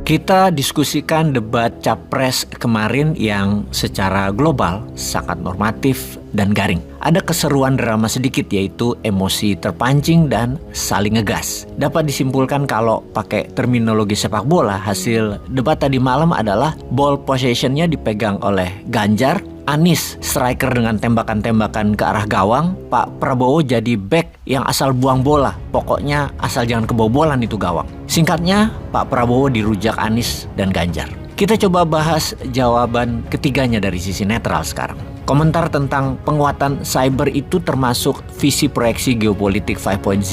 Kita diskusikan debat capres kemarin yang secara global sangat normatif dan garing. Ada keseruan drama sedikit, yaitu emosi terpancing dan saling ngegas. Dapat disimpulkan kalau pakai terminologi sepak bola, hasil debat tadi malam adalah ball possession-nya dipegang oleh Ganjar, Anies striker dengan tembakan-tembakan ke arah gawang, Pak Prabowo jadi back yang asal buang bola. Pokoknya asal jangan kebobolan itu gawang. Singkatnya, Pak Prabowo dirujak Anies dan Ganjar. Kita coba bahas jawaban ketiganya dari sisi netral sekarang. Komentar tentang penguatan cyber itu termasuk visi proyeksi geopolitik 5.0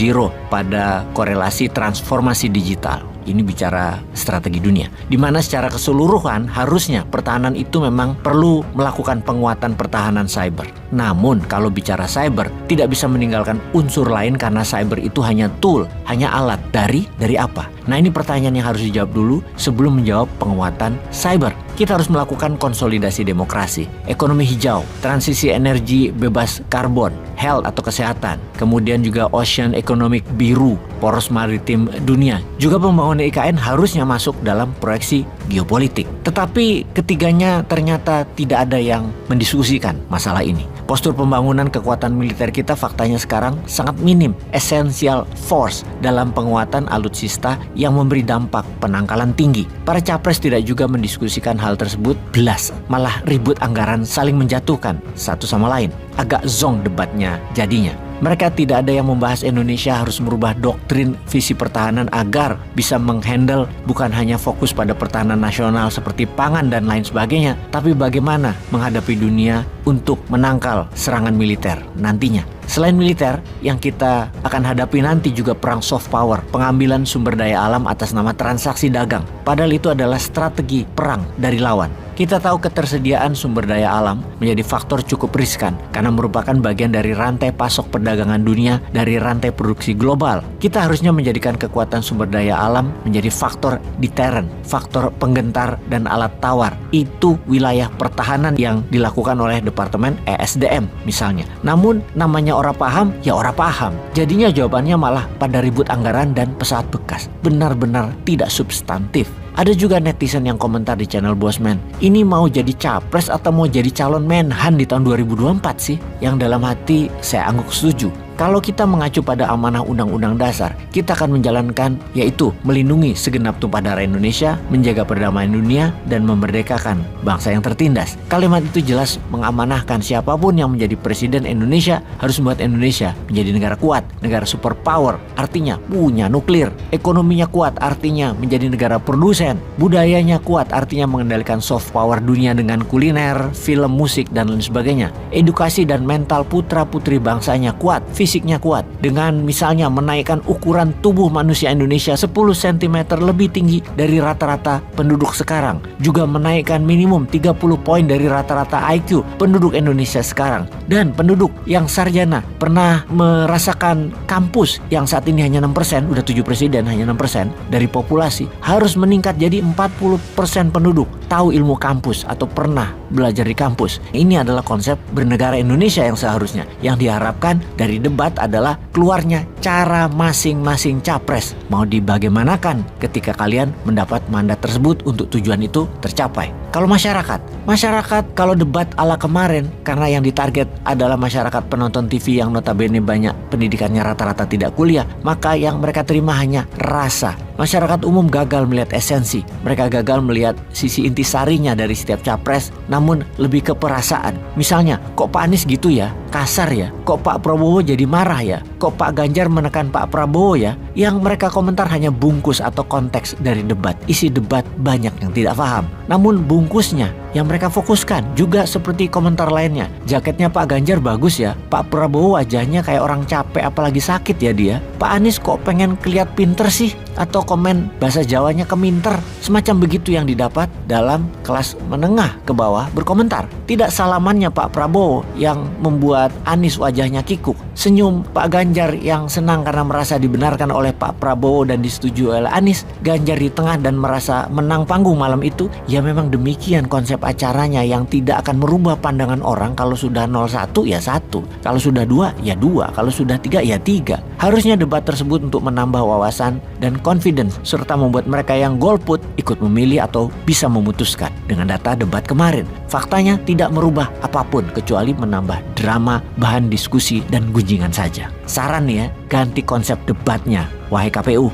pada korelasi transformasi digital. Ini bicara strategi dunia, di mana secara keseluruhan harusnya pertahanan itu memang perlu melakukan penguatan pertahanan cyber. Namun kalau bicara cyber, tidak bisa meninggalkan unsur lain karena cyber itu hanya tool, hanya alat. Dari apa? Nah, ini pertanyaan yang harus dijawab dulu sebelum menjawab penguatan cyber. Kita harus melakukan konsolidasi demokrasi, ekonomi hijau, transisi energi bebas karbon, health atau kesehatan, kemudian juga ocean economic biru, poros maritim dunia. Juga pembangunan IKN harusnya masuk dalam proyeksi geopolitik. Tetapi ketiganya ternyata tidak ada yang mendiskusikan masalah ini. Postur pembangunan kekuatan militer kita faktanya sekarang sangat minim. Essential force dalam penguatan alutsista yang memberi dampak penangkalan tinggi. Para capres tidak juga mendiskusikan hal tersebut, belas malah ribut anggaran saling menjatuhkan satu sama lain. Agak zonk debatnya jadinya. Mereka tidak ada yang membahas Indonesia harus merubah doktrin visi pertahanan agar bisa menghandle bukan hanya fokus pada pertahanan nasional seperti pangan dan lain sebagainya, tapi bagaimana menghadapi dunia untuk menangkal serangan militer nantinya. Selain militer, yang kita akan hadapi nanti juga perang soft power, pengambilan sumber daya alam atas nama transaksi dagang. Padahal itu adalah strategi perang dari lawan. Kita tahu ketersediaan sumber daya alam menjadi faktor cukup riskan karena merupakan bagian dari rantai pasok perdagangan dunia, dari rantai produksi global. Kita harusnya menjadikan kekuatan sumber daya alam menjadi faktor deterrent, faktor penggentar dan alat tawar. Itu wilayah pertahanan yang dilakukan oleh Departemen ESDM misalnya. Namun namanya orang paham, ya orang paham. Jadinya jawabannya malah pada ribut anggaran dan pesawat bekas. Benar-benar tidak substantif. Ada juga netizen yang komentar di channel Bosman, ini mau jadi capres atau mau jadi calon Menhan di tahun 2024 sih? Yang dalam hati saya angguk setuju. Kalau kita mengacu pada amanah Undang-Undang Dasar, kita akan menjalankan yaitu melindungi segenap tumpah darah Indonesia, menjaga perdamaian dunia, dan memerdekakan bangsa yang tertindas. Kalimat itu jelas mengamanahkan siapapun yang menjadi presiden Indonesia harus membuat Indonesia menjadi negara kuat, negara superpower, artinya punya nuklir, ekonominya kuat, artinya menjadi negara produsen, budayanya kuat, artinya mengendalikan soft power dunia dengan kuliner, film, musik, dan lain sebagainya. Edukasi dan mental putra-putri bangsanya kuat, fisiknya kuat, dengan misalnya menaikkan ukuran tubuh manusia Indonesia 10 cm lebih tinggi dari rata-rata penduduk sekarang, juga menaikkan minimum 30 poin dari rata-rata IQ penduduk Indonesia sekarang, dan penduduk yang sarjana pernah merasakan kampus yang saat ini hanya 6%, udah 7 presiden hanya 6% dari populasi, harus meningkat jadi 40% penduduk tahu ilmu kampus atau pernah belajar di kampus. Ini adalah konsep bernegara Indonesia yang seharusnya, yang diharapkan dari debat adalah keluarnya cara masing-masing capres mau dibagaimanakan ketika kalian mendapat mandat tersebut untuk tujuan itu tercapai. Kalau masyarakat kalau debat ala kemarin, karena yang ditarget adalah masyarakat penonton TV yang notabene banyak pendidikannya rata-rata tidak kuliah, maka yang mereka terima hanya rasa. Masyarakat umum gagal melihat esensi, mereka gagal melihat sisi intisarinya dari setiap capres, namun lebih ke perasaan. Misalnya, kok Pak Anies gitu ya, kasar ya, kok Pak Prabowo jadi marah ya, kok Pak Ganjar menekan Pak Prabowo ya. Yang mereka komentar hanya bungkus atau konteks dari debat. Isi debat banyak yang tidak paham, namun bungkusnya yang mereka fokuskan juga seperti komentar lainnya. Jaketnya Pak Ganjar bagus ya, Pak Prabowo wajahnya kayak orang capek apalagi sakit ya dia. Pak Anies kok pengen kelihat pinter sih, atau komen bahasa Jawanya keminter. Semacam begitu yang didapat dalam kelas menengah ke bawah berkomentar. Tidak salamannya Pak Prabowo yang membuat Anies wajahnya kikuk. Senyum Pak Ganjar yang senang karena merasa dibenarkan oleh Pak Prabowo dan disetujui oleh Anies. Ganjar di tengah dan merasa menang panggung malam itu. Ya memang demikian konsep acaranya yang tidak akan merubah pandangan orang. Kalau sudah 01 ya 1, kalau sudah 2 ya 2, kalau sudah 3 ya 3. Harusnya debat tersebut untuk menambah wawasan dan confidence serta membuat mereka yang golput ikut memilih atau bisa memutuskan. Dengan data debat kemarin, faktanya tidak merubah apapun kecuali menambah drama, bahan diskusi dan gunjingan saja. Saran nih ya, ganti konsep debatnya, wahai KPU.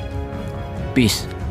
Peace.